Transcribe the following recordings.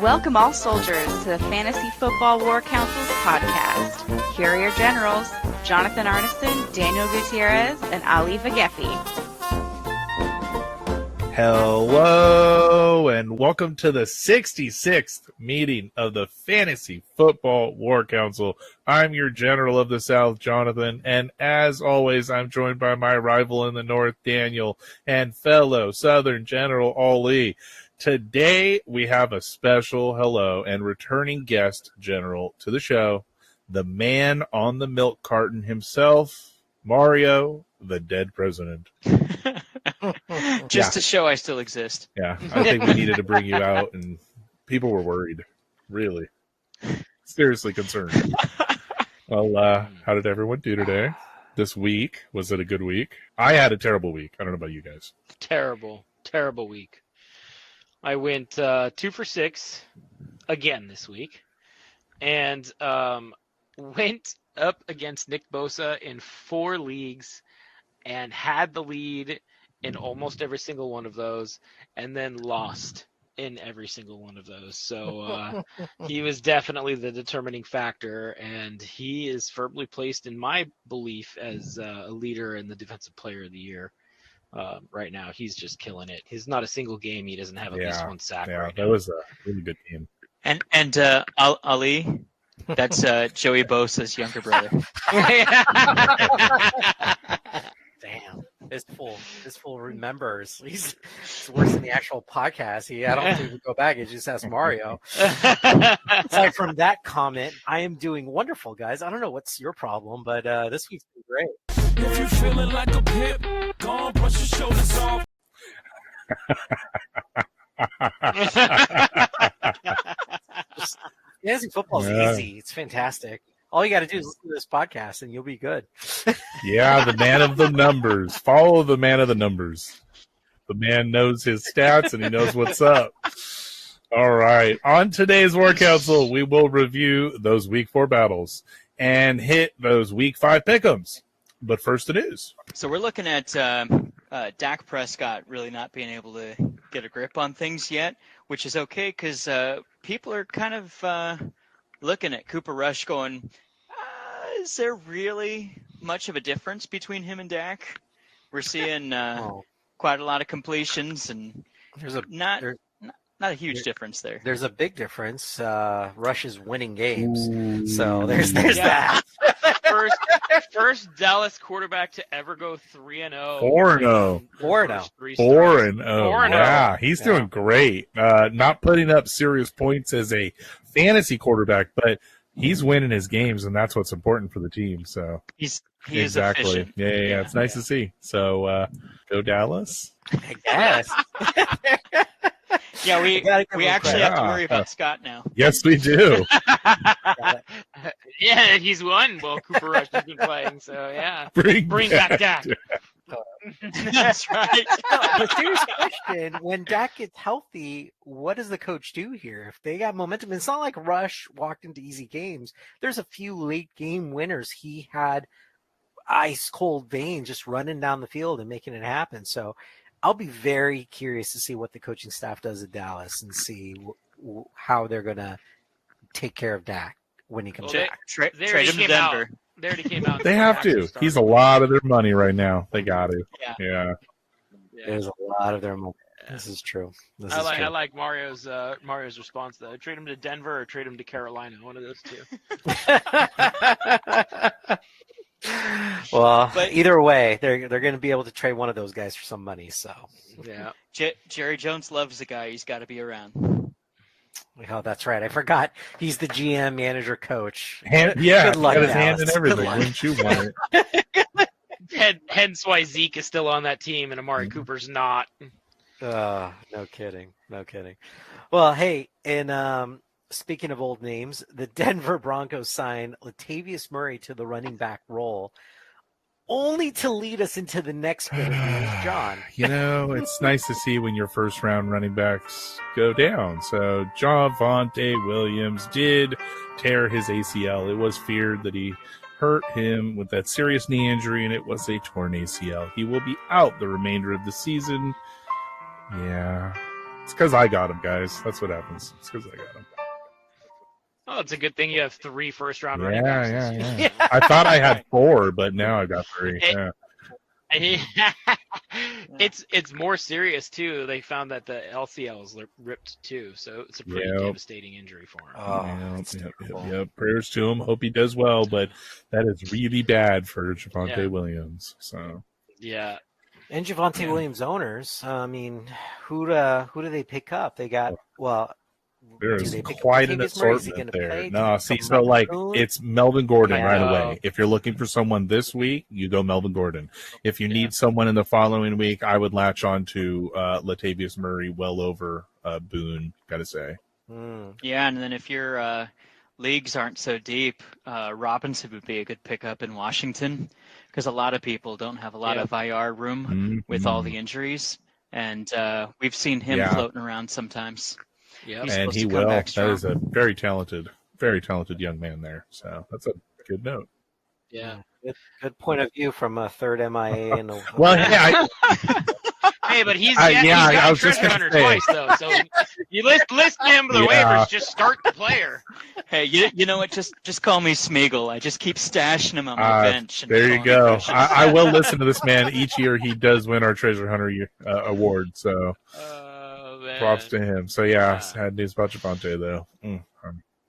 Welcome all soldiers to the Fantasy Football War Council's podcast. Here are your generals, Jonathan Arneson, Daniel Gutierrez, and Ali Vagefi. Hello, and welcome to the 66th meeting of the Fantasy Football War Council. I'm your General of the South, Jonathan, and as always, I'm joined by my rival in the North, Daniel, and fellow Southern General, Ali. Today, we have a special hello and returning guest general to the show, the man on the milk carton himself, Mario, the dead president. Just to show I still exist. Yeah, I think we needed to bring you out, and people were worried, really, seriously concerned. Well, how did everyone do today? This week, was it a good week? I had a terrible week. I don't know about you guys. Terrible week. I went 2 for 6 again this week, and went up against Nick Bosa in 4 leagues and had the lead in almost every single one of those, and then lost in every single one of those. So he was definitely the determining factor, and he is firmly placed in my belief as a leader in the Defensive Player of the Year. Right now, he's just killing it. He's not a single game he doesn't have at least one sack right now. That was a really good game. And Ali, that's Joey Bosa's younger brother. Damn, this fool remembers. It's worse than the actual podcast. I don't think we go back and just ask Mario. Aside from that comment, I am doing wonderful, guys. I don't know what's your problem, but this week's been great. If you're feeling like a pimp, go on, brush your shoulders off. Fantasy football is easy. It's fantastic. All you got to do is listen to this podcast, and you'll be good. Yeah, the man of the numbers. Follow the man of the numbers. The man knows his stats, and he knows what's up. All right. On today's War Council, we will review those Week 4 battles and hit those Week 5 pick'ems. But first, the news. So we're looking at Dak Prescott really not being able to get a grip on things yet, which is okay because people are kind of looking at Cooper Rush going, is there really much of a difference between him and Dak? We're seeing quite a lot of completions and not a huge difference there. There's a big difference. Rush is winning games. So there's that. First Dallas quarterback to ever go 3-0. 4-0. 4-0. Yeah, he's doing great. Not putting up serious points as a fantasy quarterback, but he's winning his games, and that's what's important for the team. So he's exactly. efficient. Yeah. It's nice to see. So go Dallas. I guess. Yeah, we actually have to worry about Scott now. Yes, we do. Yeah, he's won. Well, Cooper Rush has been playing, so yeah. Bring back Dak. That's right. But serious question, when Dak gets healthy, what does the coach do here? If they got momentum, it's not like Rush walked into easy games. There's a few late game winners. He had ice cold veins just running down the field and making it happen. So I'll be very curious to see what the coaching staff does at Dallas and see how they're going to take care of Dak when he comes back. Trade him to Denver. They already came out. They have to. He's a lot of their money right now. They got to. Yeah. There's a lot of their money. This is true. I like Mario's response though. Trade him to Denver or trade him to Carolina. One of those two. Well, but either way, they're going to be able to trade one of those guys for some money. So yeah, Jerry Jones loves the guy. He's got to be around. Oh, that's right. I forgot. He's the GM, manager, coach. Good luck, got his hand in everything. Wouldn't you want it? Hence why Zeke is still on that team and Amari Cooper's not. No kidding. Well, hey, and speaking of old names, the Denver Broncos signed Latavius Murray to the running back role, only to lead us into the next bit of news, John. It's nice to see when your first-round running backs go down. So Javonte Williams did tear his ACL. It was feared that he hurt him with that serious knee injury, and it was a torn ACL. He will be out the remainder of the season. Yeah. It's because I got him, guys. That's what happens. It's because I got him. Oh, it's a good thing you have 3 first-round running backs. Yeah. I thought I had 4, but now I got 3. Yeah. It's more serious too. They found that the LCLs ripped too, so it's a pretty devastating injury for him. Yep. Prayers to him. Hope he does well, but that is really bad for Javonte Williams. So yeah. And Javonte Williams owners. I mean, who do they pick up? They got there's quite an assortment there. No, see, so like it's Melvin Gordon right away. If you're looking for someone this week, you go Melvin Gordon. If you need someone in the following week, I would latch on to Latavius Murray well over Boone, gotta say. Yeah, and then if your leagues aren't so deep, Robinson would be a good pickup in Washington because a lot of people don't have a lot of IR room with all the injuries, and we've seen him floating around sometimes. Yep. And he will. That is a very talented young man there. So that's a good note. Yeah. Good point of view from a third MIA. Hey, but he's got treasure hunter twice, though. So you list him the waivers, just start the player. Hey, you know what? Just call me Smeagol. I just keep stashing him on my bench. There you go. I will listen to this man. Each year he does win our treasure hunter award. So props to him. So sad news about Javonte though.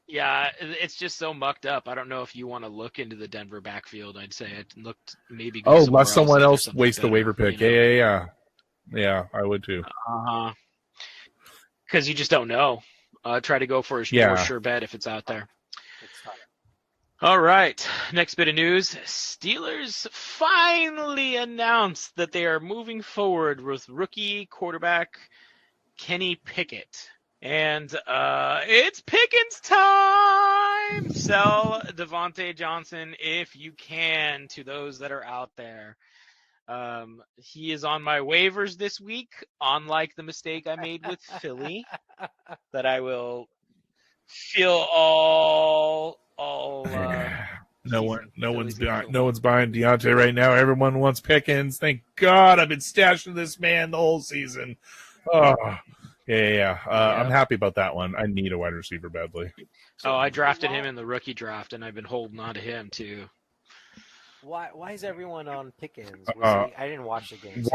Yeah, it's just so mucked up. I don't know if you want to look into the Denver backfield. I'd say it looked maybe. Let someone else waste the waiver pick. Yeah, I would too. Because you just don't know. Try to go for a more sure bet if it's out there. All right. Next bit of news. Steelers finally announced that they are moving forward with rookie quarterback Kenny Pickett. And it's Pickens time! Sell Devontae Johnson if you can to those that are out there. He is on my waivers this week, unlike the mistake I made with Philly, that I will feel all no one's buying Deontay right now. Everyone wants Pickens. Thank God I've been stashing this man the whole season. Oh, I'm happy about that one. I need a wide receiver badly. I drafted him in the rookie draft, and I've been holding on to him too. Why is everyone on Pickens? I didn't watch the game.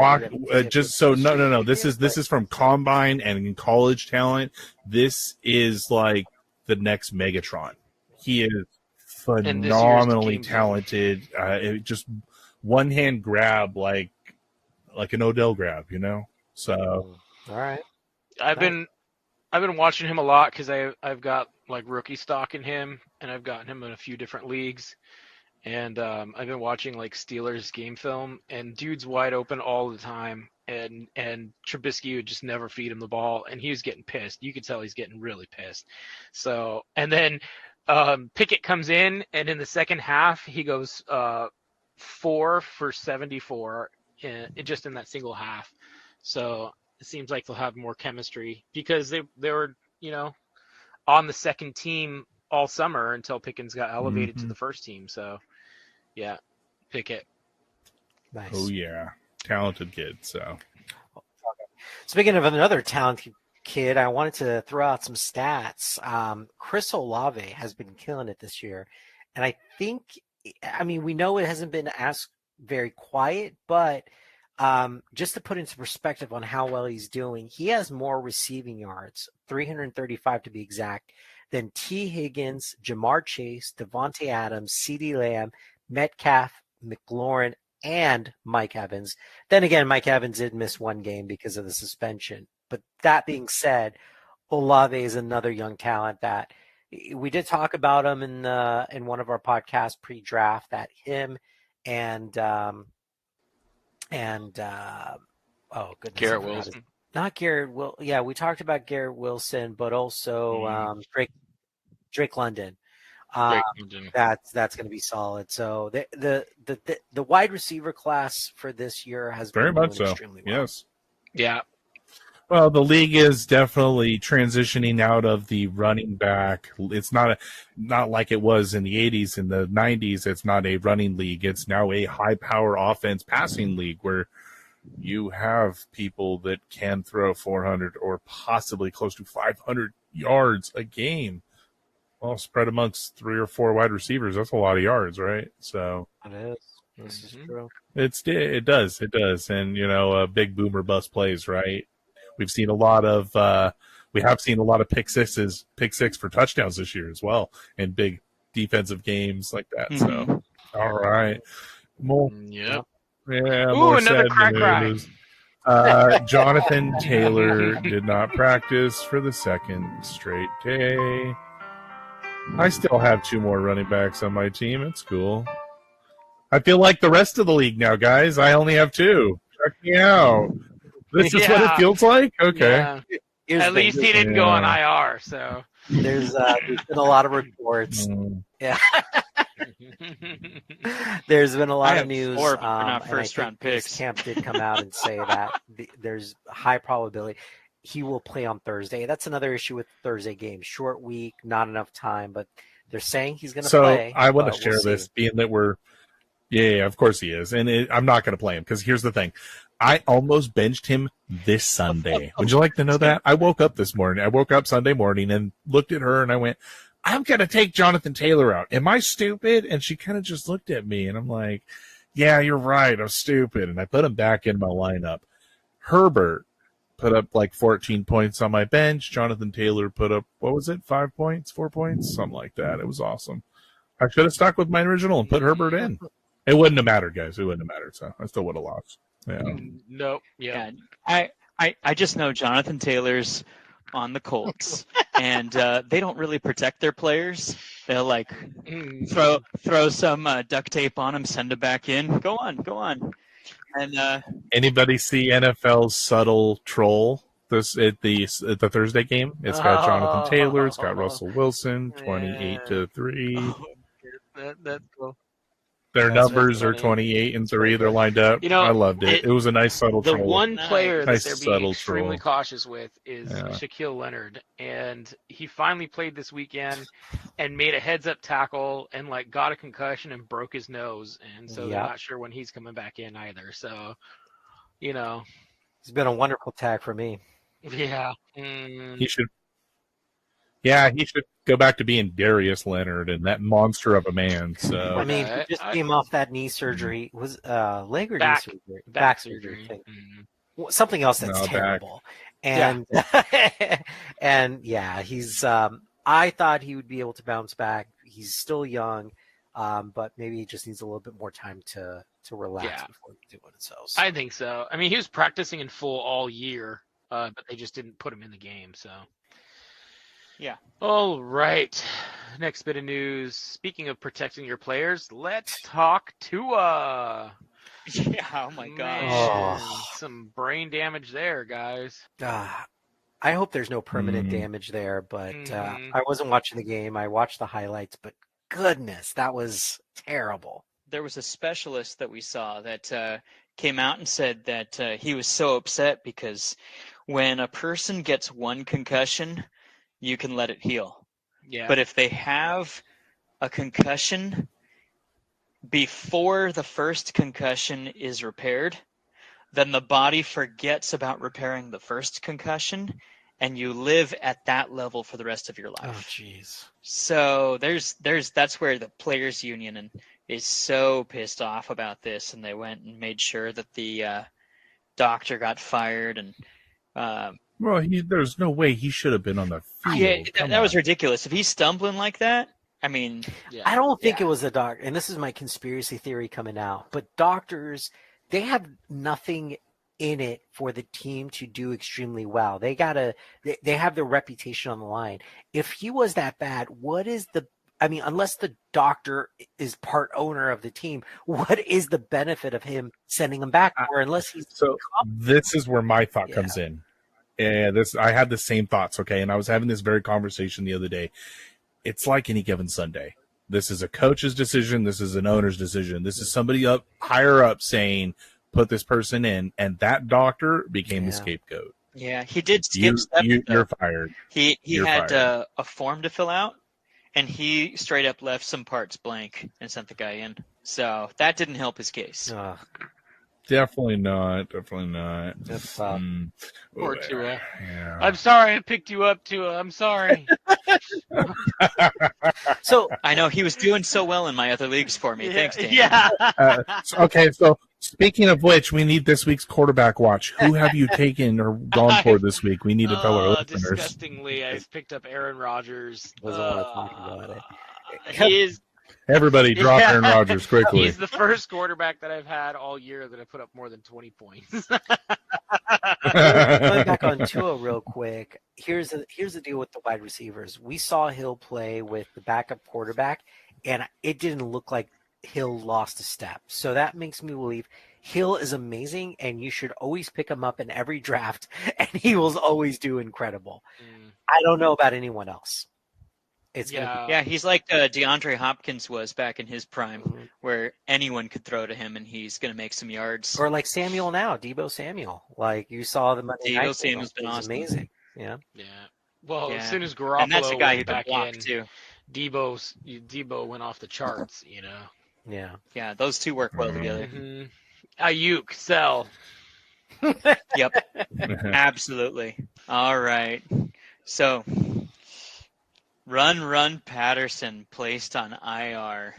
No. This is from Combine and college talent. This is like the next Megatron. He is phenomenally talented. Just one hand grab like an Odell grab, you know. So all right. I've been watching him a lot because I've got like rookie stock in him, and I've gotten him in a few different leagues. And I've been watching like Steelers game film, and dude's wide open all the time, and Trubisky would just never feed him the ball, and he was getting pissed. You could tell he's getting really pissed. So, and then Pickett comes in, and in the second half he goes 4 for 74 just in that single half. So it seems like they'll have more chemistry because they were on the second team all summer until Pickens got elevated to the first team. So. Yeah, Pickett. Nice. Oh, yeah. Talented kid, so. Speaking of another talented kid, I wanted to throw out some stats. Chris Olave has been killing it this year. And I think, we know it hasn't been as very quiet, but just to put into perspective on how well he's doing, he has more receiving yards, 335 to be exact, than T. Higgins, Jamar Chase, Devontae Adams, CeeDee Lamb, Metcalf, McLaurin, and Mike Evans. Then again, Mike Evans did miss one game because of the suspension. But that being said, Olave is another young talent that we did talk about him in one of our podcasts pre-draft. That him and oh goodness, Garrett Wilson. Not Garrett. We talked about Garrett Wilson, but also Drake London. That's going to be solid. So the wide receiver class for this year has been very much so. Extremely well. Yes. Yeah. Well, the league is definitely transitioning out of the running back. It's not like it was in the 80s, in the 90s. It's not a running league. It's now a high power offense passing league where you have people that can throw 400 or possibly close to 500 yards a game. Well, spread amongst 3 or 4 wide receivers, that's a lot of yards, right? So It is. This is true. it does. And big boomer bust plays, right? We've seen a lot of pick six for touchdowns this year as well, and big defensive games like that. So, all right, more. Yep. Yeah, Ooh, more another sad crack cry. news. Jonathan Taylor did not practice for the second straight day. I still have 2 more running backs on my team. It's cool. I feel like the rest of the league now, guys. I only have 2. Check me out. This is what it feels like? Okay. Yeah. At least he didn't go on IR, so. There's been a lot of reports. Yeah. There's been a lot of news. 4 not and I first-round think picks. Camp did come out and say that there's a high probability he will play on Thursday. That's another issue with Thursday games. Short week, not enough time, but they're saying he's going to play. So I want to share this, being that we're yeah, of course he is. And I'm not going to play him because here's the thing. I almost benched him this Sunday. Would you like to know that? I woke up this morning. I woke up Sunday morning and looked at her and I went, I'm going to take Jonathan Taylor out. Am I stupid? And she kind of just looked at me and I'm like, yeah, you're right. I'm stupid. And I put him back in my lineup. Herbert put up like 14 points on my bench. Jonathan Taylor put up, 5 points, 4 points, something like that. It was awesome. I should have stuck with my original and put Herbert in. It wouldn't have mattered, guys. It wouldn't have mattered. So I still would have lost. Yeah. Nope. Yeah. I just know Jonathan Taylor's on the Colts, and they don't really protect their players. They'll like throw some duct tape on him, send him back in. Go on. And anybody see NFL's subtle troll at the Thursday game? It's got Jonathan Taylor. It's got Russell Wilson, 28-3. That's cool. Their numbers are 28 and 3. They're lined up. I loved it. It was a nice subtle troll. The one player nice that they're being extremely troll. cautious with is Shaquille Leonard, and he finally played this weekend and made a heads-up tackle and got a concussion and broke his nose, and so they're not sure when he's coming back in either. So, he's been a wonderful tag for me. Yeah, he should. Yeah, he should go back to being Darius Leonard and that monster of a man. So I mean, he just came off that knee surgery. Was leg or knee surgery? Back surgery. Something else that's terrible. And and he's. I thought he would be able to bounce back. He's still young, but maybe he just needs a little bit more time to relax before doing it. So I think so. I mean, he was practicing in full all year, but they just didn't put him in the game. So. Yeah. All right. Next bit of news. Speaking of protecting your players, let's talk Tua. Yeah. Oh my gosh. Some brain damage there, guys. I hope there's no permanent damage there, but I wasn't watching the game. I watched the highlights, but goodness, that was terrible. There was a specialist that we saw that came out and said that he was so upset because when a person gets one concussion, you can let it heal. Yeah. But if they have a concussion before the first concussion is repaired, then the body forgets about repairing the first concussion, and you live at that level for the rest of your life. Oh, jeez. So that's where the players' union is so pissed off about this, and they went and made sure that the doctor got fired and. Well, there's no way he should have been on the field. Yeah, that was ridiculous. If he's stumbling like that, I mean... I don't think it was a doctor, and this is my conspiracy theory coming out, but doctors, they have nothing in it for the team to do extremely well. They have their reputation on the line. If he was that bad, unless the doctor is part owner of the team, what is the benefit of him sending him back? Or unless he's... So this is where my thought comes in. And I had the same thoughts, okay? And I was having this very conversation the other day. It's like any given Sunday. This is a coach's decision. This is an owner's decision. This is somebody higher up saying, put this person in. And that doctor became the scapegoat. Yeah, he did skip steps. You're fired. He had a form to fill out, and he straight up left some parts blank and sent the guy in. So that didn't help his case. Definitely not. Definitely not. If, Poor Tua. Yeah. I'm sorry I picked you up, Tua. I'm sorry. so I know he was doing so well in my other leagues for me. Thanks, Dan. Yeah. Okay, so speaking of which, we need this week's quarterback watch. Who have you taken or gone for this week? We need to tell our listeners. Disgustingly, I've picked up Aaron Rodgers. Doesn't want to talk about it. He is. Everybody drop Aaron Rodgers quickly. He's the first quarterback that I've had all year that I put up more than 20 points. Going back on Tua real quick, here's the deal with the wide receivers. We saw Hill play with the backup quarterback, and it didn't look like Hill lost a step. So that makes me believe Hill is amazing, and you should always pick him up in every draft, and he will always do incredible. I don't know about anyone else. Yeah, he's like DeAndre Hopkins was back in his prime, where anyone could throw to him and he's going to make some yards. Or like Samuel now, Deebo Samuel. Like you saw the Monday Night Deebo Samuel's been awesome. Amazing. Yeah. Yeah. Well, Yeah. as soon as Garoppolo And that's a guy who went can back block in, too. Debo went off the charts, you know. Yeah. Yeah, those two work well together. Mm-hmm. Ayuk, sell. Yep, absolutely. All right. So, Run Patterson placed on IR.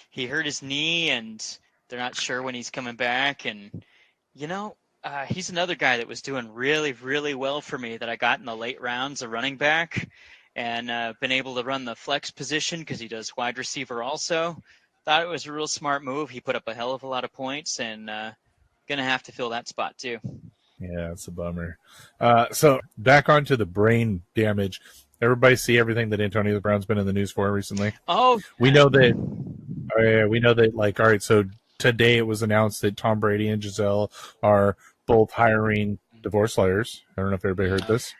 He hurt his knee, and they're not sure when he's coming back. And, he's another guy that was doing really, really well for me that I got in the late rounds, a running back, and been able to run the flex position because he does wide receiver also. Thought it was a real smart move. He put up a hell of a lot of points, and going to have to fill that spot too. Yeah, it's a bummer. So back onto the brain damage. Everybody see everything that Antonio Brown's been in the news for recently? Oh, we know that. Like, all right. So today it was announced that Tom Brady and Giselle are both hiring divorce lawyers. I don't know if everybody heard this.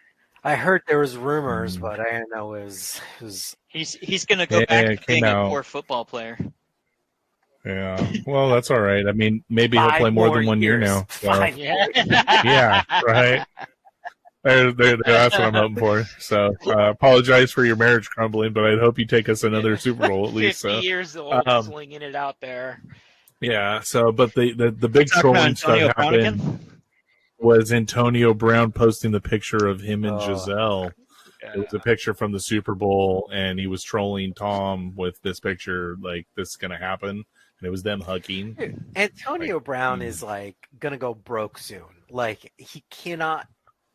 I heard there was rumors, but I didn't know it was. He's going to go back to being a poor football player. Yeah, well, that's all right. I mean, maybe he'll play more than 1 year now. So. Yeah, right. There, that's what I'm hoping for. So, apologize for your marriage crumbling, but I hope you take us another Super Bowl at least. 50 years old, slinging it out there. Yeah. So, but the big trolling stuff happened was Antonio Brown posting the picture of him and Giselle. It was a picture from the Super Bowl, and he was trolling Tom with this picture, like, this is going to happen. And it was them hugging. Dude, Antonio Brown is, like, going to go broke soon. Like, he cannot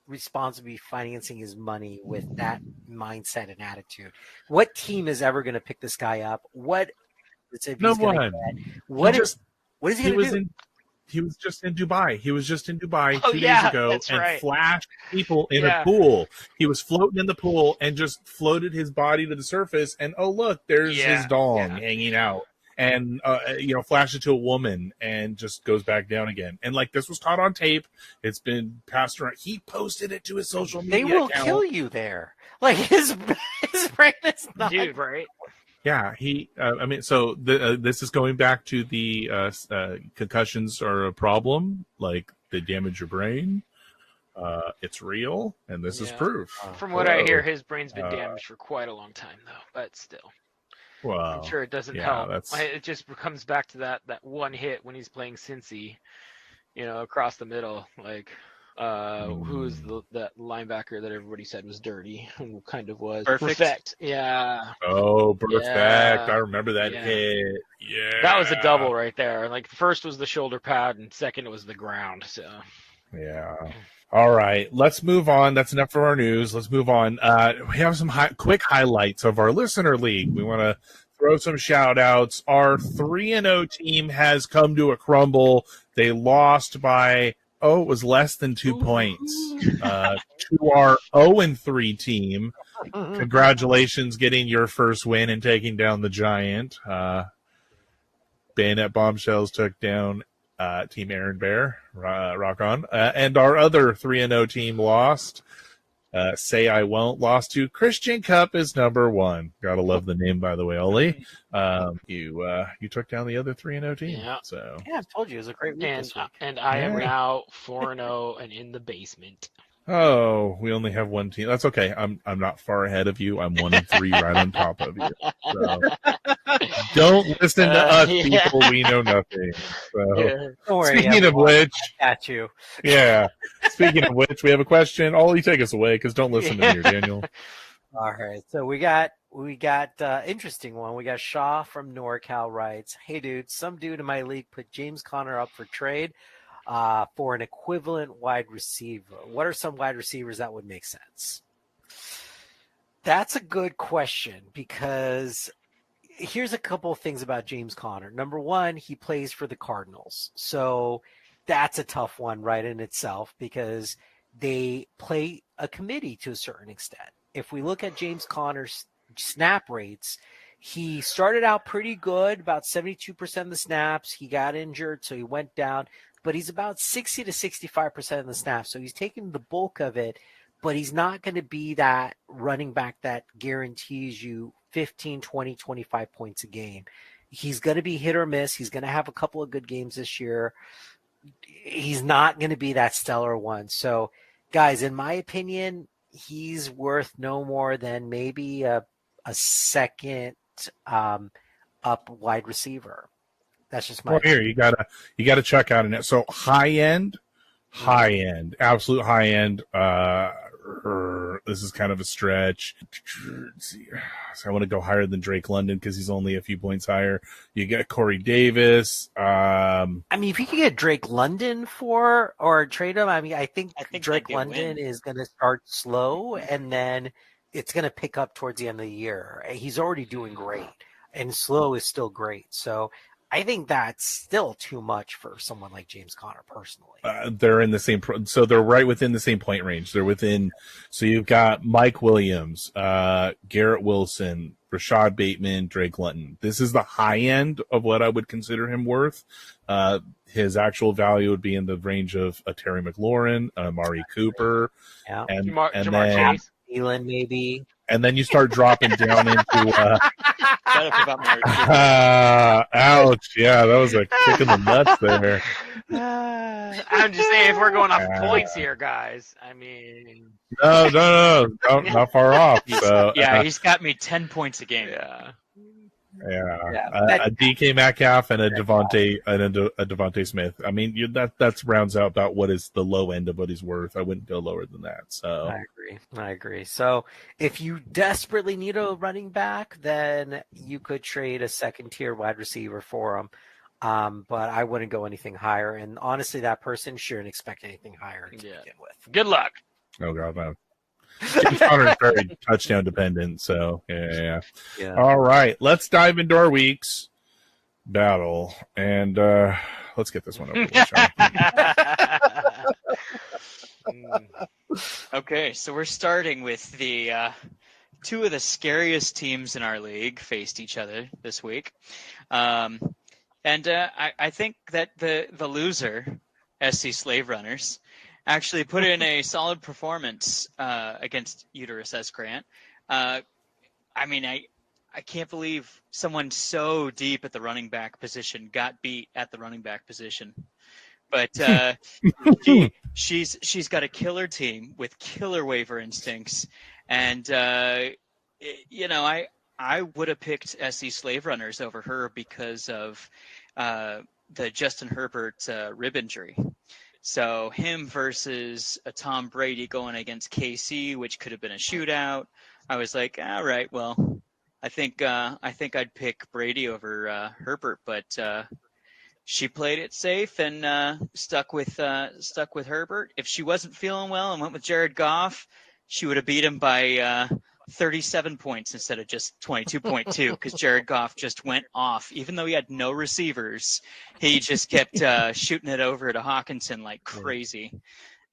responsibly financing his money with that mindset and attitude. What team is ever going to pick this guy up? No one. What is he going to do? He was just in Dubai. He was just in Dubai 2 days ago and flashed people in a pool. He was floating in the pool and just floated his body to the surface. And, oh, look, there's his dong hanging out. And, flash it to a woman and just goes back down again. And, like, this was caught on tape. It's been passed around. He posted it to his social media account. They will kill you there. Like, his brain is not... Dude, right? Yeah, so this is going back to the concussions are a problem. Like, they damage your brain. It's real, and this is proof. From what I hear, his brain's been damaged for quite a long time, though. But still. Well, I'm sure it doesn't help. It just comes back to that one hit when he's playing Cincy, across the middle. Like, who's that linebacker that everybody said was dirty? Who kind of was perfect. Yeah. Oh, perfect! Yeah. I remember that hit. Yeah. That was a double right there. Like, first was the shoulder pad, and second was the ground. So. Yeah. All right, let's move on. That's enough for our news. Let's move on. We have some quick highlights of our listener league. We want to throw some shout-outs. Our 3-0 team has come to a crumble. They lost by, it was less than 2 points to our 0-3 team. Congratulations getting your first win and taking down the Giant. Bayonet Bombshells took down Team Aaron Bear, rock on. And our other 3-0 team lost. Say I Won't lost to Christian Cup is number 1. Gotta love the name, by the way, Oli. You took down the other 3-0 team. Yeah. So I've told you it was a great week this week. And I am now 4-0 and in the basement. Oh, we only have one team. That's okay. I'm not far ahead of you. I'm 1-3 right on top of you. So don't listen to us, Yeah. people. We know nothing. So Yeah. Don't worry, speaking of everyone, which, I got you. yeah. Speaking of which, we have a question. Ollie, take us away because don't listen to me or Daniel. All right, so we got interesting one. We got Shaw from NorCal writes, "Hey dude, some dude in my league put James Conner up for trade for an equivalent wide receiver. What are some wide receivers that would make sense?" That's a good question because here's a couple of things about James Conner. Number one, he plays for the Cardinals, so that's a tough one right in itself because they play a committee to a certain extent. If we look at James Conner's snap rates, he started out pretty good, about 72% of the snaps. He got injured, so he went down, but he's about 60 to 65% of the snaps. So he's taking the bulk of it, but he's not going to be that running back that guarantees you 15, 20, 25 points a game. He's going to be hit or miss. He's going to have a couple of good games this year. He's not going to be that stellar one. So, guys, in my opinion, he's worth no more than maybe a second up wide receiver. That's just my Well, here you gotta check out it. So high end, absolute high end. This is kind of a stretch. Let's see. So I want to go higher than Drake London because he's only a few points higher. You get Corey Davis. I mean, if you could get Drake London for or trade him, I mean, I think Drake that'd be a London win. is going to start slow and then it's going to pick up towards the end of the year. He's already doing great, and slow is still great. So I think that's still too much for someone like James Conner personally. They're in the same, so they're right within the same point range. They're within. So you've got Mike Williams, Garrett Wilson, Rashad Bateman, Drake London. This is the high end of what I would consider him worth. His actual value would be in the range of a Terry McLaurin, Amari Cooper, Yeah. and Jamar then Chase. Thielen maybe. and then you start dropping down into. Shut up about Mari Cooper. Ouch! Yeah, that was a kick in the nuts there. I'm just saying, if we're going off points here, guys, I mean, No, not far off. So, Yeah, he's got me 10 points a game. yeah. a DK Metcalf and a Devontae Smith. I mean, that rounds out about what is the low end of what he's worth. I wouldn't go lower than that. So I agree. So if you desperately need a running back, then you could trade a second tier wide receiver for him. But I wouldn't go anything higher. And honestly, that person shouldn't expect anything higher to begin with. Good luck. oh god, no. James Conner is very touchdown dependent. So yeah. Yeah. All right, let's dive into our week's battle and let's get this one over with, Sean. Okay, so we're starting with the two of the scariest teams in our league faced each other this week. And I think that the loser, SC Slave Runners, actually put in a solid performance against Uterus S. Grant. I mean, I can't believe someone so deep at the running back position got beat at the running back position. But she's got a killer team with killer waiver instincts, and you know, I would have picked SC Slave Runners over her because of the Justin Herbert rib injury. So him versus a Tom Brady going against KC, which could have been a shootout. I was like, all right, well, I think I'd pick Brady over Herbert, but she played it safe and stuck with Herbert. If she wasn't feeling well and went with Jared Goff, she would have beat him by 37 points instead of just 22.2 because Jared Goff just went off. Even though he had no receivers, he just kept shooting it over to Hawkinson like crazy.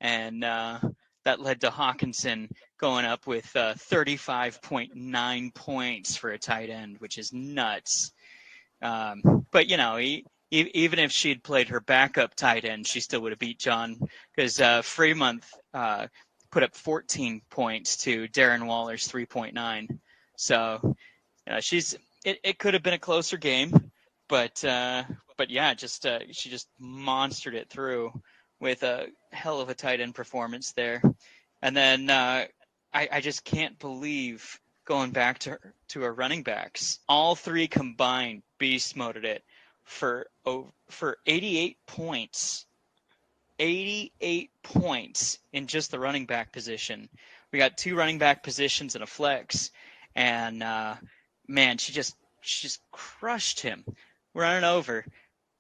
And that led to Hawkinson going up with 35.9 points for a tight end, which is nuts. But, you know, even if she'd played her backup tight end, she still would have beat John because Fremont put up 14 points to Darren Waller's 3.9. So it could have been a closer game, but yeah, she just monstered it through with a hell of a tight end performance there. And then I just can't believe going back to our running backs. All three combined beast moded it for 88 points. 88 points in just the running back position. We got 2 running back positions and a flex, and man, she just crushed him, running over.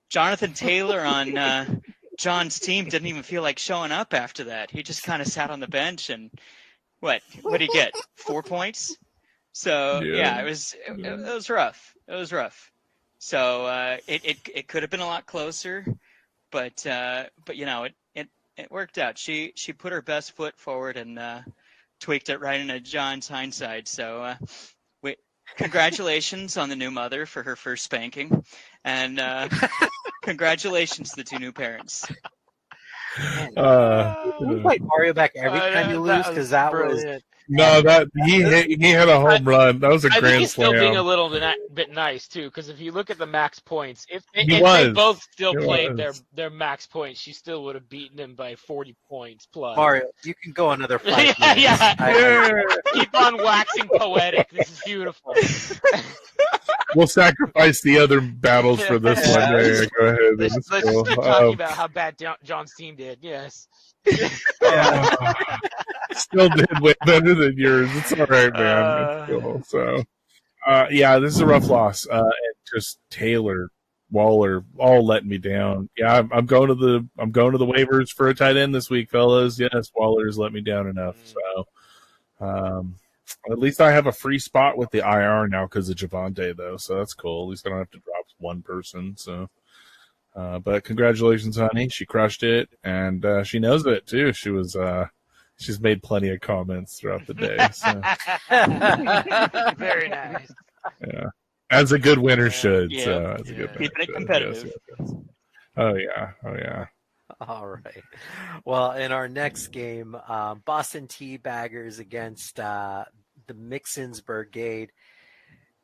Jonathan Taylor on John's team didn't even feel like showing up after that. He just kind of sat on the bench and what did he get? 4 points. So yeah, it was rough. It was rough. So it could have been a lot closer. But you know, it worked out. She put her best foot forward and tweaked it right into John's hindsight. So congratulations on the new mother for her first spanking, and congratulations to the 2 new parents. Can you invite Mario back every time you lose? Because that was no, that he had a home run. That was a I think grand he's still being a slam. little bit nice too, because if you look at the max points, if they both still played their max points, she still would have beaten him by 40 points plus. Mario, you can go another 5 minutes. Yeah. Keep on waxing poetic. This is beautiful. We'll sacrifice the other battles for this one. Yeah, go ahead. Let's It's keep cool. talking about how bad John's team did. Yes. Still did way better than yours. It's all right, man. It's cool. So, yeah, this is a rough loss. And just Taylor, Waller, all letting me down. Yeah, I'm going to the waivers for a tight end this week, fellas. Yes, Waller's let me down enough. So, at least I have a free spot with the IR now because of Javante, though. So that's cool. At least I don't have to drop one person. So. But congratulations, honey. She crushed it, and she knows it too. She's made plenty of comments throughout the day. So. Very nice. Yeah, as a good winner should. Yeah. So as a good winner Keeping it should. competitive. Yes. Oh yeah. All right. Well, in our next game, Boston Teabaggers against the Mixon's Brigade.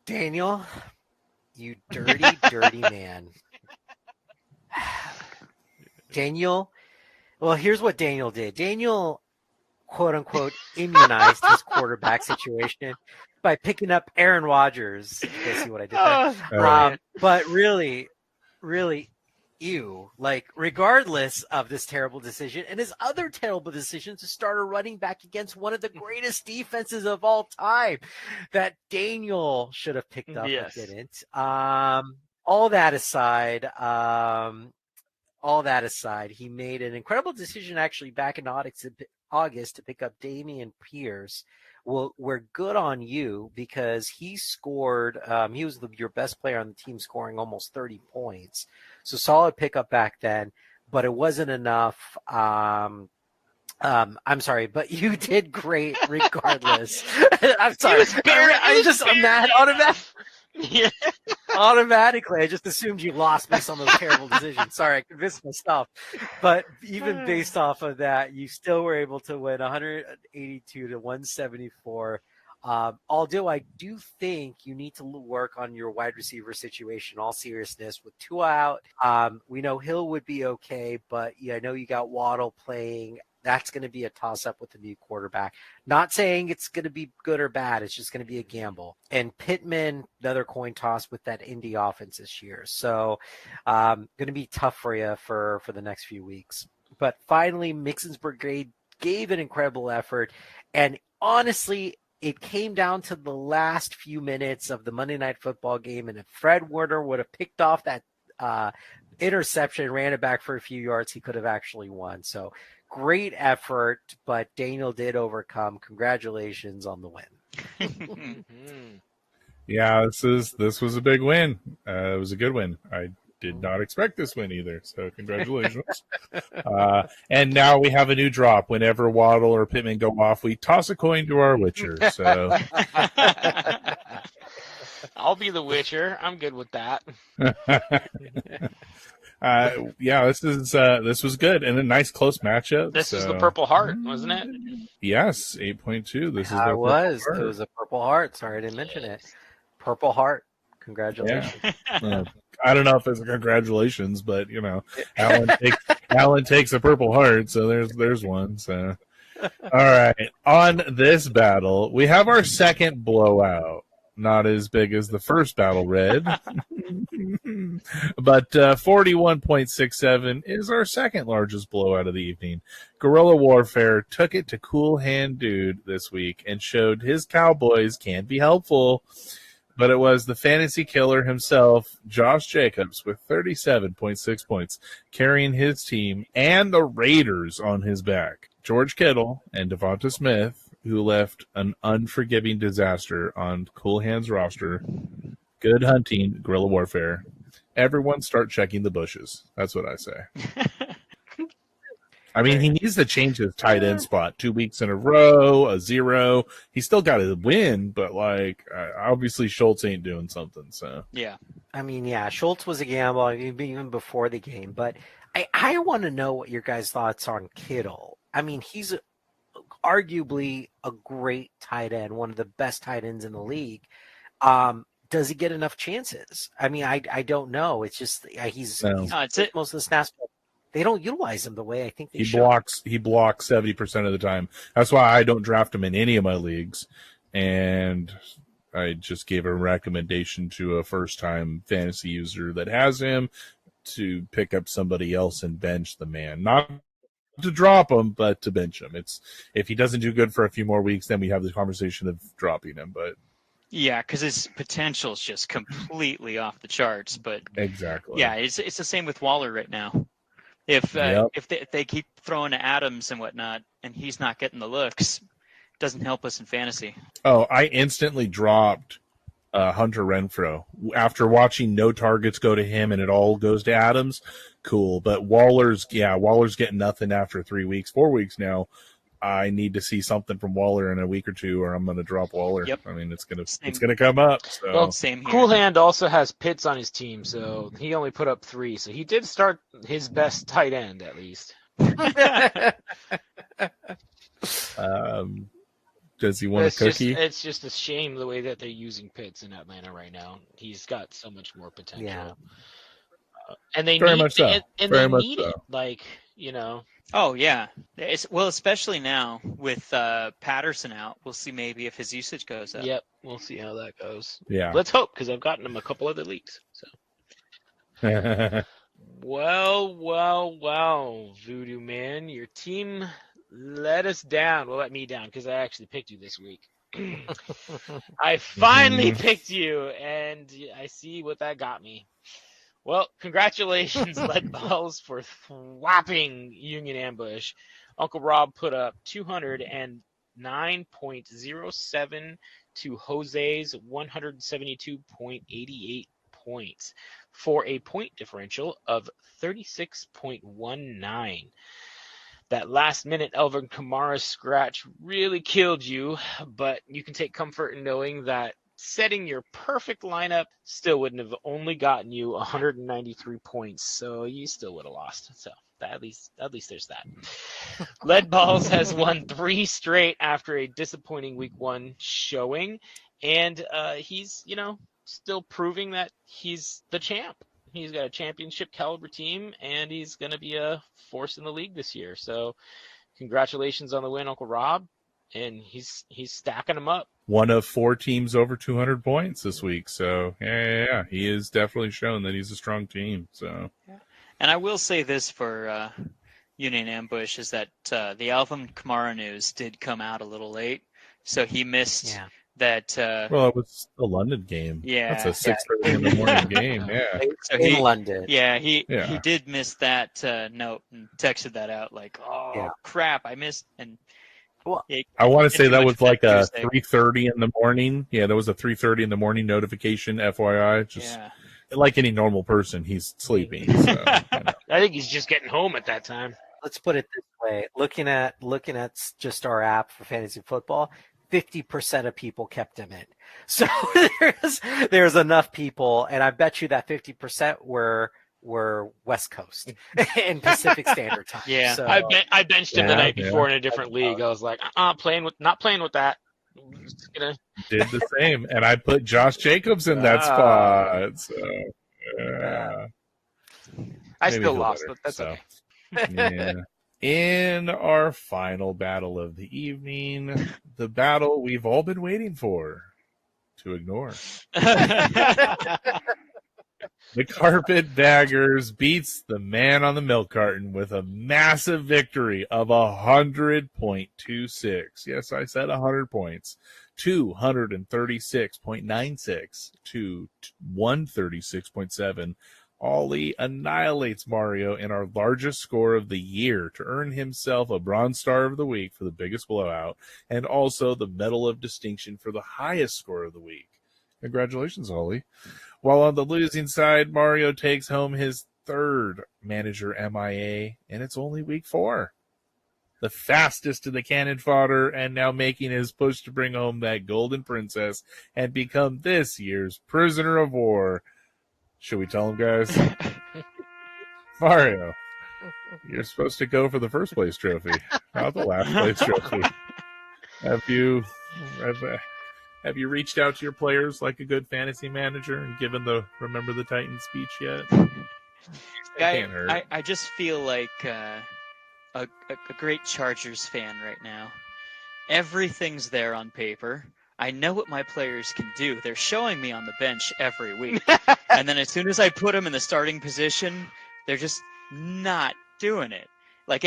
Daniel, you dirty, dirty man. Daniel, well, here's what Daniel did. Daniel, quote unquote, immunized his quarterback situation by picking up Aaron Rodgers. You guys see what I did there? But really, like, regardless of this terrible decision and his other terrible decision to start a running back against one of the greatest defenses of all time that Daniel should have picked up and didn't. All that aside, he made an incredible decision actually back in August to pick up Dameon Pierce. Well, we're good on you because he scored. He was your best player on the team, scoring almost 30 points. So solid pickup back then, but it wasn't enough. I'm sorry, but you did great regardless. I'm sorry. I'm mad automatically. Yeah. Automatically, I just assumed you lost based on those terrible decisions. Sorry, I convinced myself. But even based off of that, you still were able to win 182 to 174. Although I do think you need to work on your wide receiver situation, all seriousness, with Tua out. We know Hill would be okay, but I know you got Waddle playing. That's going to be a toss-up with the new quarterback. Not saying it's going to be good or bad. It's just going to be a gamble. And Pittman, another coin toss with that Indy offense this year. So going to be tough for you for the next few weeks. But finally, Mixon's Brigade gave an incredible effort. And honestly, it came down to the last few minutes of the Monday Night Football game. And if Fred Warner would have picked off that interception, ran it back for a few yards, he could have actually won. So great effort, but Daniel did overcome. Congratulations on the win. Yeah, this was a big win. It was a good win. I did not expect this win either, so congratulations. And now we have a new drop. Whenever Waddle or Pittman go off, we toss a coin to our Witcher. So I'll be the Witcher. I'm good with that. Yeah, this was good and a nice close matchup. This is the Purple Heart, wasn't it? Yes, 8.2. This is it was a Purple Heart. Sorry, I didn't mention it. Purple Heart. Congratulations. Yeah. I don't know if it's a congratulations, but Alan takes a Purple Heart, so there's one. So All right. On this battle, we have our second blowout. Not as big as the first battle, Red. But 41.67 is our second largest blowout of the evening. Guerrilla Warfare took it to Cool Hand Dude this week and showed his Cowboys can be helpful. But it was the fantasy killer himself, Josh Jacobs, with 37.6 points, carrying his team and the Raiders on his back. George Kittle and Devonta Smith, who left an unforgiving disaster on Cool Hand's roster. Good hunting, Guerrilla Warfare. Everyone start checking the bushes. That's what I say. I mean, he needs to change his tight end spot 2 weeks in a row, a 0. He's still got to win, but, like, obviously Schultz ain't doing something. So Yeah. I mean, yeah, Schultz was a gamble even before the game, but I want to know what your guys' thoughts on Kittle. I mean, he's arguably a great tight end, one of the best tight ends in the league. Does he get enough chances? I mean, I don't know. It's just he's most of the snaps. They don't utilize him the way I think they should. He blocks 70% of the time. That's why I don't draft him in any of my leagues. And I just gave a recommendation to a first-time fantasy user that has him to pick up somebody else and bench the man. Not to drop him, but to bench him. It's if he doesn't do good for a few more weeks, then we have the conversation of dropping him. But yeah, because his potential is just completely off the charts. But exactly, yeah, it's the same with Waller right now. If they keep throwing to Adams and whatnot, and he's not getting the looks, it doesn't help us in fantasy. Oh, I instantly dropped Hunter Renfrow after watching no targets go to him and it all goes to Adams. Cool, but Waller's getting nothing after 3 weeks, 4 weeks now. I need to see something from Waller in a week or two, or I'm going to drop Waller. Yep. I mean, it's gonna come up. So. Well, same here. Cool Hand also has Pitts on his team, so he only put up 3. So he did start his best tight end, at least. Does he want a cookie? It's just a shame the way that they're using Pitts in Atlanta right now. He's got so much more potential. Yeah. And they Very need much so. and Very they much need so. it. Like, you know. Oh yeah, especially now with Patterson out, we'll see maybe if his usage goes up. Yep, we'll see how that goes. Yeah. Let's hope, because I've gotten him a couple other leagues. So. Well, Voodoo Man, your team let us down. Well, let me down because I actually picked you this week. I finally picked you, and I see what that got me. Well, congratulations, Lead Balls, for thwapping Union Ambush. Uncle Rob put up 209.07 to Jose's 172.88 points for a point differential of 36.19. That last-minute Elvin Kamara scratch really killed you, but you can take comfort in knowing that setting your perfect lineup still wouldn't have only gotten you 193 points, so you still would have lost. So at least there's that. Lead Balls has won 3 straight after a disappointing week 1 showing, and he's still proving that he's the champ. He's got a championship caliber team, and he's going to be a force in the league this year. So congratulations on the win, Uncle Rob. And he's stacking them up. One of 4 teams over 200 points this week. So, yeah. He has definitely shown that he's a strong team. So, And I will say this for Union Ambush is that the Alvin Kamara news did come out a little late. So he missed that. Well, it was a London game. Yeah. That's a 6:30 in the morning game. Yeah. So in London. Yeah, he did miss that note and texted that out like, crap, I missed. And I want to say that was like a Tuesday. 3:30 in the morning. Yeah, that was a 3:30 in the morning notification, FYI. Just like any normal person, he's sleeping. So, I think he's just getting home at that time. Let's put it this way: looking at just our app for fantasy football, 50% of people kept him in. So there's enough people, and I bet you that 50% were West Coast and Pacific Standard Time. Yeah, so, I benched him the night before in a different league. I was like, not playing with that. I'm just gonna... Did the same, and I put Josh Jacobs in that spot. So, I Maybe still feel lost, better, but that's so. okay. Yeah. In our final battle of the evening, the battle we've all been waiting for to ignore. The Carpetbaggers beats the man on the milk carton with a massive victory of 100.26. Yes, I said 100 points. 236.96 to 136.7. Ollie annihilates Mario in our largest score of the year to earn himself a Bronze Star of the Week for the biggest blowout and also the Medal of Distinction for the highest score of the week. Congratulations, Ollie. While on the losing side, Mario takes home his third manager MIA, and it's only week 4. The fastest in the cannon fodder, and now making his push to bring home that golden princess and become this year's prisoner of war. Should we tell him, guys? Mario, you're supposed to go for the first place trophy, not the last place trophy. Have you reached out to your players like a good fantasy manager and given the Remember the Titans speech yet? I just feel like a great Chargers fan right now. Everything's there on paper. I know what my players can do. They're showing me on the bench every week. And then as soon as I put them in the starting position, they're just not doing it. Like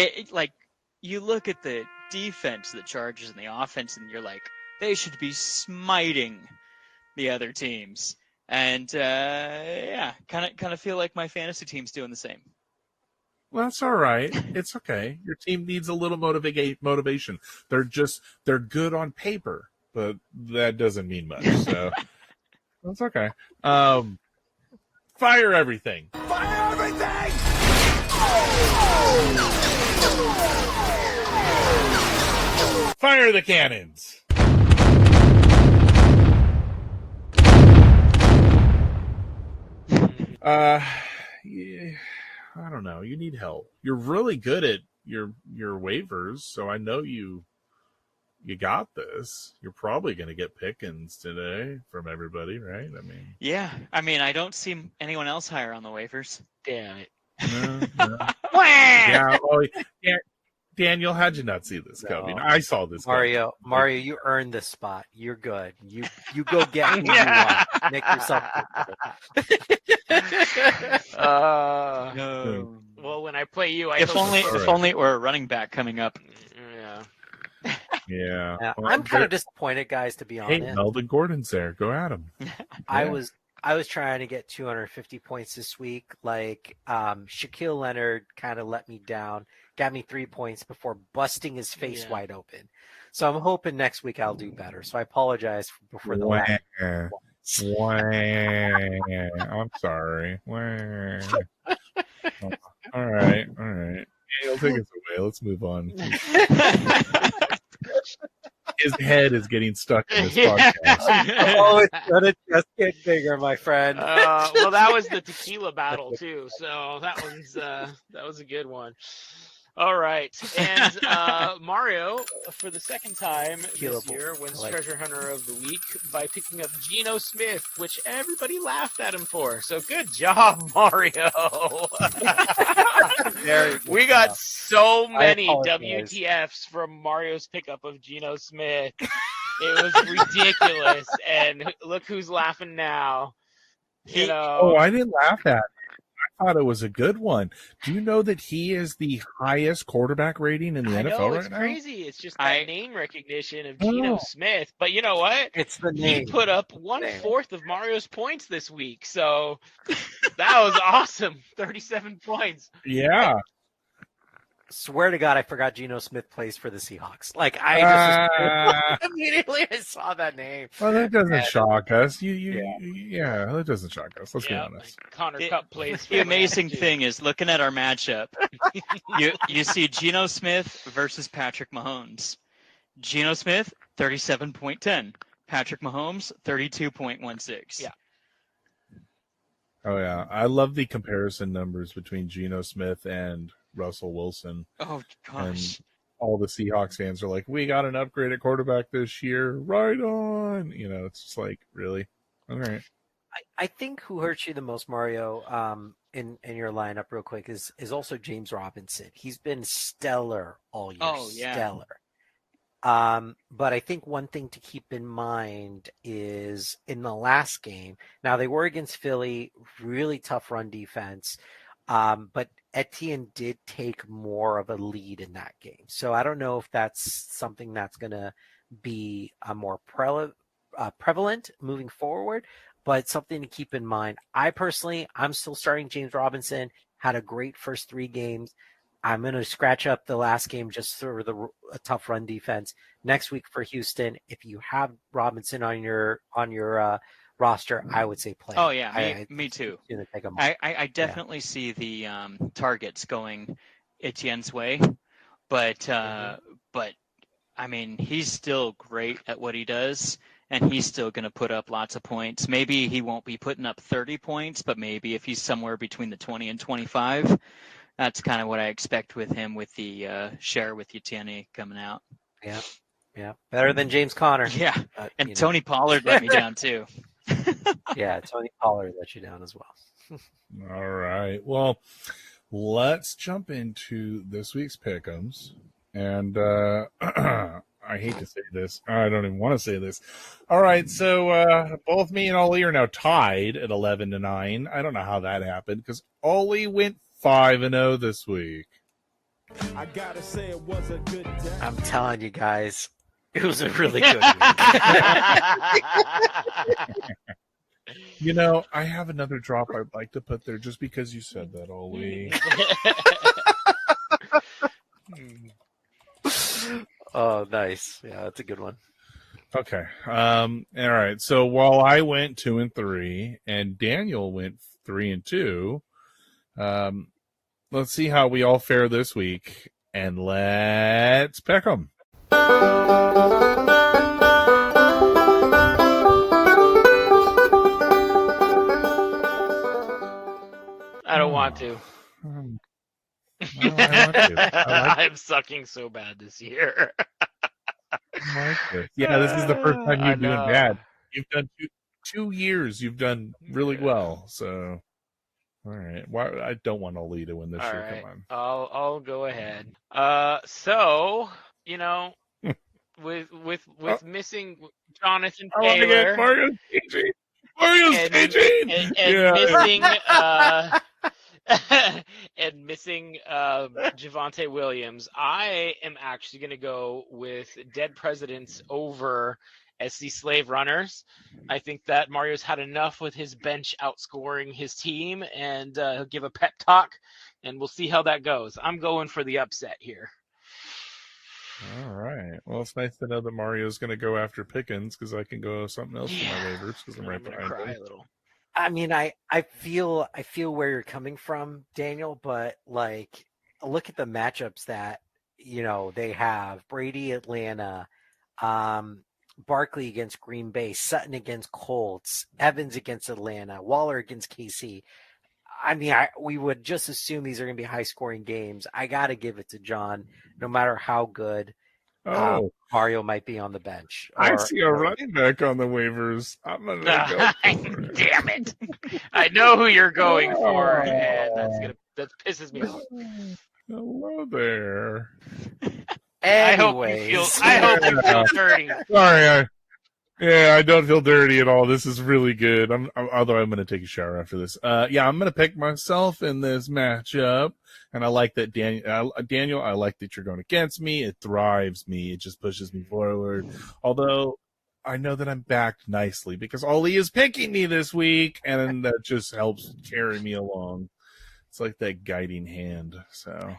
you look at the defense, the Chargers, and the offense, and you're like, they should be smiting the other teams. And kind of feel like my fantasy team's doing the same. Well, that's all right. It's okay. Your team needs a little motivation. They're good on paper, but that doesn't mean much. So that's okay. Fire everything. Fire everything! Fire the cannons. Yeah, I don't know. You need help. You're really good at your waivers, so I know you got this. You're probably going to get pickings today from everybody, right? Yeah. I don't see anyone else higher on the waivers. Damn it. No. Yeah. Well, yeah. Daniel, how'd you not see this coming? I saw this Mario, coming. Mario, you earned this spot. You're good. You go get who you want. Make yourself No. Well, when I play you, If only it were a running back coming up. Yeah. Yeah. Yeah, Well, I'm kind of disappointed, guys, to be Hey, honest. Melvin Gordon's there. Go at him. I was trying to get 250 points this week. Like Shaquille Leonard kind of let me down. Got me 3 points before busting his face wide open. So I'm hoping next week I'll do better. So I apologize for the last. I'm sorry. All right. Daniel, take us away. Let's move on. His head is getting stuck in this podcast. Oh, it's gonna just get bigger, my friend. Well, that was the tequila battle too, so that was a good one. All right, and Mario, for the second time this year, wins Treasure Hunter of the Week by picking up Geno Smith, which everybody laughed at him for. So good job, Mario. We got so many WTFs from Mario's pickup of Geno Smith. It was ridiculous, and look who's laughing now. Oh, I didn't laugh at it. I thought it was a good one. Do you know that he is the highest quarterback rating in the NFL right now? It's crazy. It's just that name recognition of Geno Smith. But you know what? It's the name. He put up 1/4 of Mario's points this week. So that was awesome. 37 points. Yeah. Swear to God, I forgot Geno Smith plays for the Seahawks. Like I just immediately I saw that name. Well, that doesn't shock us. That doesn't shock us. Let's be honest. Connor Cup plays. The amazing thing is looking at our matchup. you see Geno Smith versus Patrick Mahomes. Geno Smith 37.10. Patrick Mahomes 32.16. Yeah. Oh yeah, I love the comparison numbers between Geno Smith and Russell Wilson. Oh gosh. And all the Seahawks fans are like, we got an upgrade at quarterback this year. Right on. It's just like, really? All right. I think who hurts you the most, Mario, in your lineup real quick is also James Robinson. He's been stellar all year. Oh, yeah. Stellar. But I think one thing to keep in mind is in the last game, now they were against Philly, really tough run defense. But Etienne did take more of a lead in that game. So I don't know if that's something that's going to be a more prevalent moving forward, but something to keep in mind. I'm still starting James Robinson, had a great first 3 games. I'm going to scratch up the last game just for a tough run defense. Next week for Houston, if you have Robinson on your roster, I would say play. Oh yeah, me too. Take him I definitely see the targets going Etienne's way, but I mean he's still great at what he does, and he's still going to put up lots of points. Maybe he won't be putting up 30 points, but maybe if he's somewhere between the 20 and 25, that's kind of what I expect with him with the share with Etienne coming out. Yeah, better than James Conner. Yeah, and Tony Pollard let me down too. Yeah, Tony Pollard let you down as well. All right. Well, let's jump into this week's pick'ems. And I hate to say this. I don't even want to say this. All right. So both me and Ollie are now tied at 11-9. I don't know how that happened because Ollie went 5-0 this week. I gotta say it was a good day. I'm telling you guys, it was a really good week. You know, I have another drop I'd like to put there just because you said that, Ollie. Oh, nice. Yeah, that's a good one. Okay. All right. So while I went 2-3 and Daniel went 3-2, let's see how we all fare this week, and let's pick them. I don't want to. Well, I want to. I'm sucking so bad this year. I like this. Yeah, this is the first time you're doing know. bad. You've done 2 years. You've done really well. So, all right. I don't want Ollie to win this All year. right. Come on. I'll go ahead. So with missing Jonathan I want to Taylor get Mario's staging. Mario's staging. And missing Javonte Williams, I am actually going to go with dead presidents over SC slave runners. I think that Mario's had enough with his bench outscoring his team, and he'll give a pep talk, and we'll see how that goes. I'm going for the upset here. All right. Well, it's nice to know that Mario's going to go after Pickens because I can go something else for my waivers because I'm right gonna behind cry him. a little. I mean, I feel where you're coming from, Daniel, but like, look at the matchups that, they have. Brady, Atlanta, Barkley against Green Bay, Sutton against Colts, Evans against Atlanta, Waller against KC. I mean, we would just assume these are going to be high-scoring games. I got to give it to John, no matter how good Mario might be on the bench. I see a running back on the waivers. I'm going to go. Damn it! I know who you're going for, and that pisses me off. Hello there. Anyways. I hope you feel dirty. Sorry, I don't feel dirty at all. This is really good. Although I'm going to take a shower after this. I'm going to pick myself in this matchup, and I like that Daniel. I like that you're going against me. It thrives me. It just pushes me forward. Although I know that I'm backed nicely because Ollie is picking me this week, and that just helps carry me along. It's like that guiding hand. So.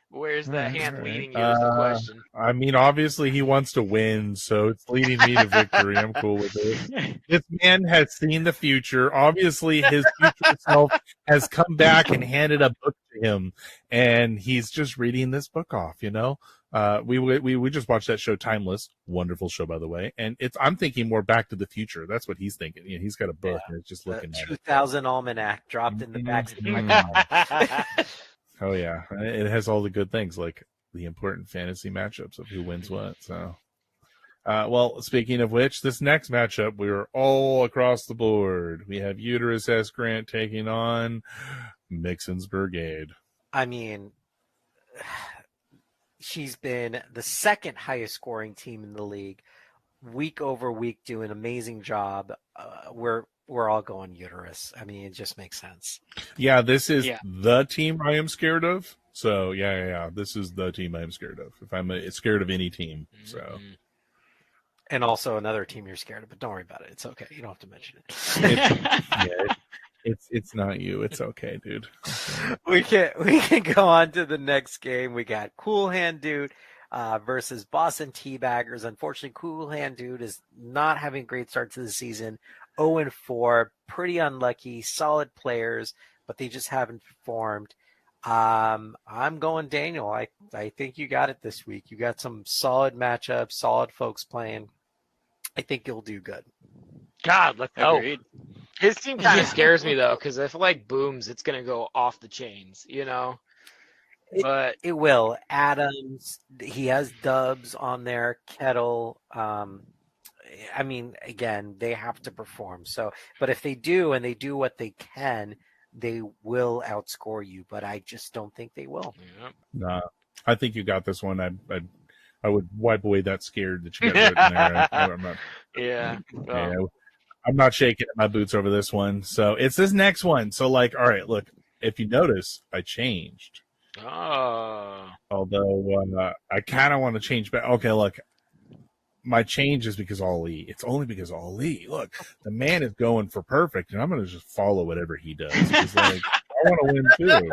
Where's the hand leading you is the question. I mean, obviously he wants to win, so it's leading me to victory. I'm cool with it. This man has seen the future. Obviously, his future self has come back and handed a book to him, and he's just reading this book off, We just watched that show, Timeless. Wonderful show, by the way. And I'm thinking more Back to the Future. That's what he's thinking. He's got a book, and it's just looking at it. 2000 Almanac dropped in the backseat of my car. Oh, yeah. It has all the good things, like the important fantasy matchups of who wins what. So, Well, speaking of which, this next matchup, we were all across the board. We have Uterus S. Grant taking on Mixon's Brigade. I mean, she's been the second highest scoring team in the league, week over week, do an amazing job. We're all going Uterus. I mean, it just makes sense. Yeah, this is the team I am scared of. So, yeah. This is the team I am scared of. If I'm scared of any team, so. And also another team you're scared of, but don't worry about it. It's okay. You don't have to mention it. It's not you. It's okay, dude. We can go on to the next game. We got Cool Hand Dude versus Boston Teabaggers. Unfortunately, Cool Hand Dude is not having a great start to the season. 0-4, pretty unlucky, solid players, but they just haven't performed. I'm going Daniel. I think you got it this week. You got some solid matchups, solid folks playing. I think you'll do good. God, let's go. Agreed. His team kind of scares me though, because I feel like Booms, it's gonna go off the chains, But it will. Adams, he has Dubs on there. Kettle. I mean, again, they have to perform. So, but if they do and they do what they can, they will outscore you. But I just don't think they will. yeah. Nah, I think you got this one. I would wipe away that scared that you got written there. I'm not. Yeah. Yeah, I'm not shaking my boots over this one. So it's this next one. So all right, look, if you notice, I changed. Oh. Although I kind of want to change back. Okay, look, my change is because Ali. It's only because Ali. Look, the man is going for perfect, and I'm going to just follow whatever he does. It's like, I want to win too.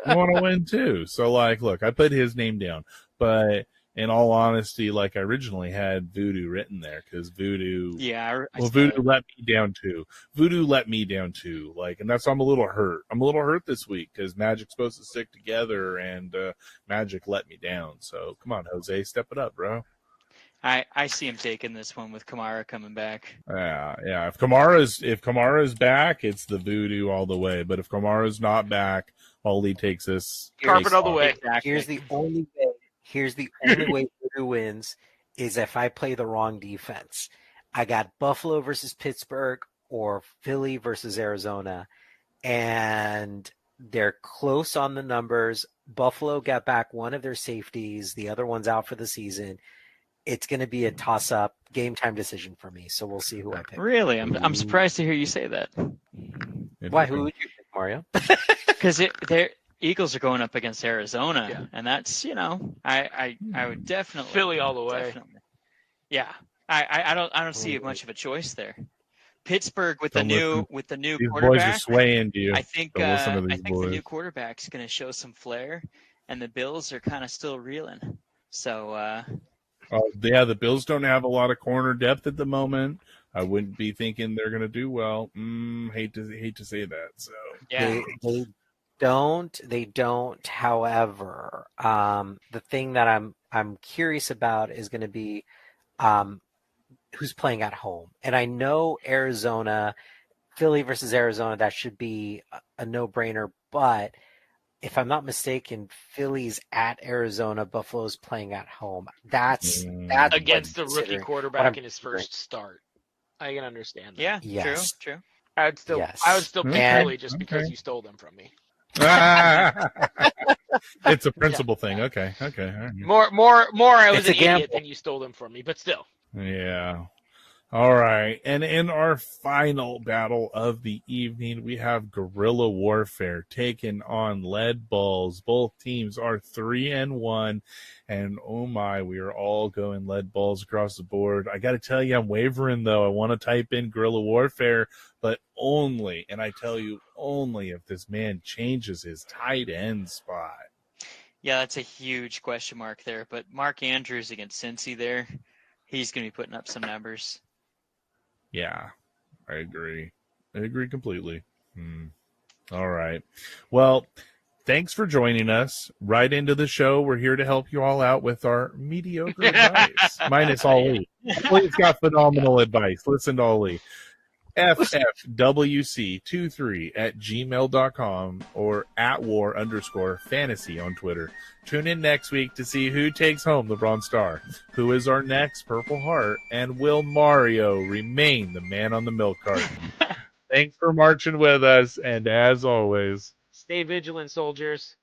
I want to win too. So look, I put his name down, but in all honesty, I originally had Voodoo written there because Voodoo. Yeah. Voodoo let me down too. And that's why I'm a little hurt. I'm a little hurt this week because Magic's supposed to stick together, and Magic let me down. So come on, Jose, step it up, bro. I see him taking this one with Kamara coming back. Yeah. If Kamara's back, it's the Voodoo all the way. But if Kamara's not back, Ali takes this. Carpet all the way. Exactly. Here's the only way Voodoo wins is if I play the wrong defense. I got Buffalo versus Pittsburgh or Philly versus Arizona, and they're close on the numbers. Buffalo got back one of their safeties. The other one's out for the season. It's going to be a toss-up, game-time decision for me, so we'll see who I pick. Really? I'm surprised to hear you say that. Why? Who would you pick, Mario? Because their Eagles are going up against Arizona, and that's I would definitely Philly all the way. Definitely. Yeah, I don't see much of a choice there. Pittsburgh with the new These quarterback. boys are swaying to you. I think the new quarterback's going to show some flair, and the Bills are kind of still reeling. So. The Bills don't have a lot of corner depth at the moment. I wouldn't be thinking they're going to do well. Hate to say that. So yeah, they don't. However, the thing that I'm curious about is going to be who's playing at home. And I know Philly versus Arizona, that should be a no-brainer. But if I'm not mistaken, Philly's at Arizona, Buffalo's playing at home. That's against the rookie quarterback in his first start. I can understand that. Yeah, yes. True. I would still pick Philly just because you stole them from me. It's a principle thing. Okay. All right. More. I was an idiot than you stole them from me, but still. Yeah. All right. And in our final battle of the evening, we have Guerrilla Warfare taking on Lead Balls. Both teams are 3-1. And oh my, we are all going Lead Balls across the board. I got to tell you, I'm wavering though. I want to type in Guerrilla Warfare, but only, and I tell you, only if this man changes his tight end spot. Yeah, that's a huge question mark there. But Mark Andrews against Cincy there, he's going to be putting up some numbers. Yeah, I agree. I agree completely. All right. Well, thanks for joining us. Right into the show. We're here to help you all out with our mediocre advice. Minus Ali. Ali's got phenomenal advice. Listen to Ali. ffwc23@gmail.com or @war_fantasy on Twitter. Tune in next week to see who takes home the Bronze Star, who is our next Purple Heart, and will Mario remain the man on the milk carton. Thanks for marching with us, and as always, Stay vigilant, soldiers.